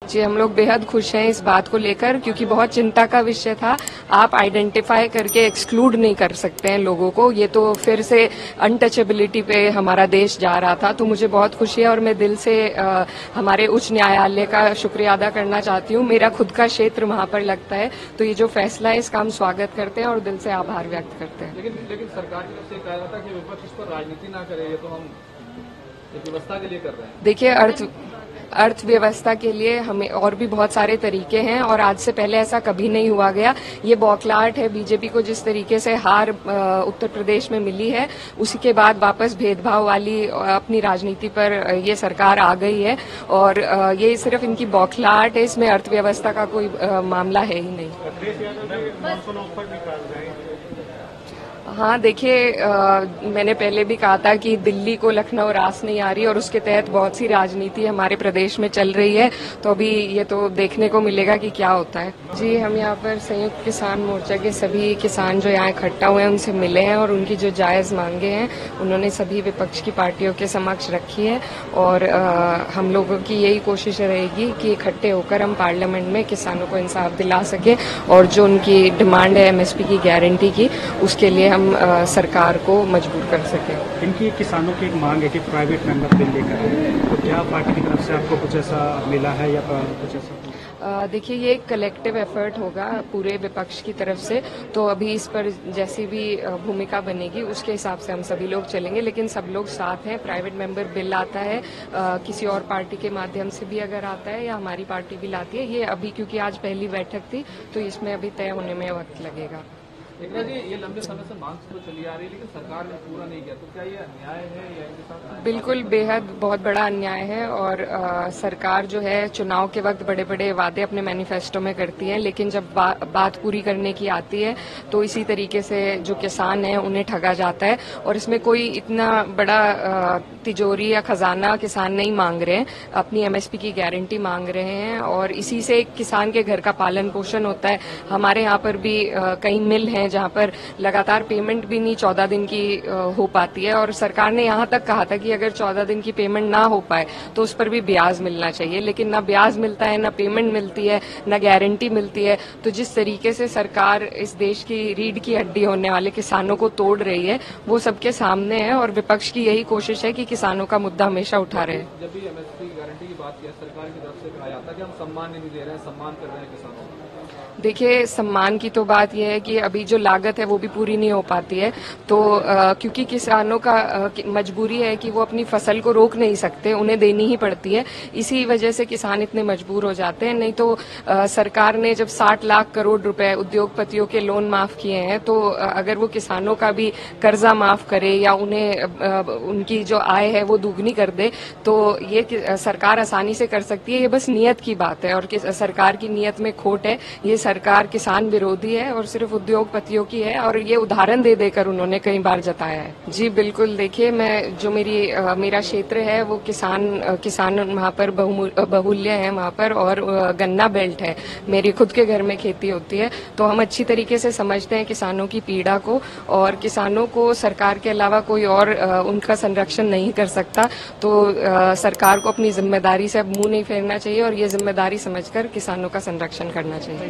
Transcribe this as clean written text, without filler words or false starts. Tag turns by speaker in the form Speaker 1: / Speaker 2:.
Speaker 1: जी, हम लोग बेहद खुश हैं इस बात को लेकर, क्योंकि बहुत चिंता का विषय था। आप आइडेंटिफाई करके एक्सक्लूड नहीं कर सकते हैं लोगों को, ये तो फिर से अनटचेबिलिटी पे हमारा देश जा रहा था। तो मुझे बहुत खुशी है और मैं दिल से हमारे उच्च न्यायालय का शुक्रिया अदा करना चाहती हूँ। मेरा खुद का क्षेत्र वहाँ पर लगता है, तो ये जो फैसला है इसका हम स्वागत करते हैं और दिल से आभार व्यक्त करते हैं।
Speaker 2: लेकिन सरकार की तरफ से कहा जाता है कि विपक्ष इस पर राजनीति ना करे, ये तो हम व्यवस्था के लिए कर रहे हैं।
Speaker 1: देखिए, अर्थव्यवस्था के लिए हमें और भी बहुत सारे तरीके हैं और आज से पहले ऐसा कभी नहीं हुआ गया। ये बौखलाहट है बीजेपी को, जिस तरीके से हार उत्तर प्रदेश में मिली है, उसी के बाद वापस भेदभाव वाली अपनी राजनीति पर ये सरकार आ गई है और ये सिर्फ इनकी बौखलाहट है, इसमें अर्थव्यवस्था का कोई मामला है ही नहीं। हाँ, देखिए, मैंने पहले भी कहा था कि दिल्ली को लखनऊ रास नहीं आ रही और उसके तहत बहुत सी राजनीति हमारे प्रदेश में चल रही है, तो अभी ये तो देखने को मिलेगा कि क्या होता है। जी, हम यहाँ पर संयुक्त किसान मोर्चा के सभी किसान जो यहाँ इकट्ठा हुए हैं उनसे मिले हैं और उनकी जो जायज मांगे हैं उन्होंने सभी विपक्ष की पार्टियों के समक्ष रखी है और हम लोगों की यही कोशिश रहेगी कि इकट्ठे होकर हम पार्लियामेंट में किसानों को इंसाफ दिला सके और जो उनकी डिमांड है एमएसपी की गारंटी की, उसके लिए हम सरकार को मजबूर कर सके।
Speaker 3: इनकी किसानों की एक मांग है कि प्राइवेट मेंबर बिल लेकर, तो क्या पार्टी की तरफ से आपको कुछ ऐसा मिला है या कुछ ऐसा?
Speaker 1: देखिए, ये एक कलेक्टिव एफर्ट होगा पूरे विपक्ष की तरफ से, तो अभी इस पर जैसी भी भूमिका बनेगी उसके हिसाब से हम सभी लोग चलेंगे, लेकिन सब लोग साथ हैं। प्राइवेट मेंबर बिल आता है किसी और पार्टी के माध्यम से भी अगर आता है या हमारी पार्टी भी लाती है, ये अभी क्योंकि आज पहली बैठक थी तो इसमें अभी तय होने में वक्त लगेगा।
Speaker 2: ये लंबे समय से मांग तो चली आ रही है लेकिन सरकार ने पूरा नहीं किया, तो क्या ये अन्याय है या इनके साथ?
Speaker 1: बिल्कुल, बेहद बहुत बड़ा अन्याय है और सरकार जो है चुनाव के वक्त बड़े बड़े वादे अपने मैनिफेस्टो में करती है, लेकिन जब बात पूरी करने की आती है तो इसी तरीके से जो किसान है उन्हें ठगा जाता है। और इसमें कोई इतना बड़ा तिजोरी या खजाना किसान नहीं मांग रहे हैं, अपनी एमएसपी की गारंटी मांग रहे हैं और इसी से किसान के घर का पालन पोषण होता है। हमारे यहाँ पर भी कई मिल हैं जहां पर लगातार पेमेंट भी नहीं 14 दिन की हो पाती है और सरकार ने यहां तक कहा था कि अगर 14 दिन की पेमेंट ना हो पाए तो उस पर भी ब्याज मिलना चाहिए, लेकिन ना ब्याज मिलता है, ना पेमेंट मिलती है, ना गारंटी मिलती है। तो जिस तरीके से सरकार इस देश की रीढ़ की हड्डी होने वाले किसानों को तोड़ रही है वो सबके सामने है और विपक्ष की यही कोशिश है कि किसानों का मुद्दा हमेशा उठा रहे।
Speaker 2: जब भी एमएसपी गारंटी की बात की सरकार की तरफ से कहा जाता है कि हम सम्मान नहीं दे रहे हैं, सम्मान कर रहे हैं किसानों का।
Speaker 1: देखिए, सम्मान की तो बात यह है कि अभी जो लागत है वो भी पूरी नहीं हो पाती है, तो क्योंकि किसानों का मजबूरी है कि वो अपनी फसल को रोक नहीं सकते, उन्हें देनी ही पड़ती है, इसी वजह से किसान इतने मजबूर हो जाते हैं। नहीं तो सरकार ने जब 60 लाख करोड़ रुपए उद्योगपतियों के लोन माफ किए हैं, तो अगर वो किसानों का भी कर्जा माफ करे या उन्हें उनकी जो आय है वो दुगनी कर दे तो ये सरकार आसानी से कर सकती है। ये बस नियत की बात है और सरकार की नियत में खोट है। ये सरकार किसान विरोधी है और सिर्फ उद्योगपतियों की है और ये उदाहरण दे देकर उन्होंने कई बार जताया है। जी बिल्कुल, देखिए, मैं जो मेरा क्षेत्र है वो किसान वहाँ पर बहुल्य है वहाँ पर और गन्ना बेल्ट है, मेरी खुद के घर में खेती होती है, तो हम अच्छी तरीके से समझते हैं किसानों की पीड़ा को और किसानों को सरकार के अलावा कोई और उनका संरक्षण नहीं कर सकता। तो सरकार को अपनी जिम्मेदारी से अब मुंह नहीं फेरना चाहिए और ये जिम्मेदारी समझकर किसानों का संरक्षण करना चाहिए।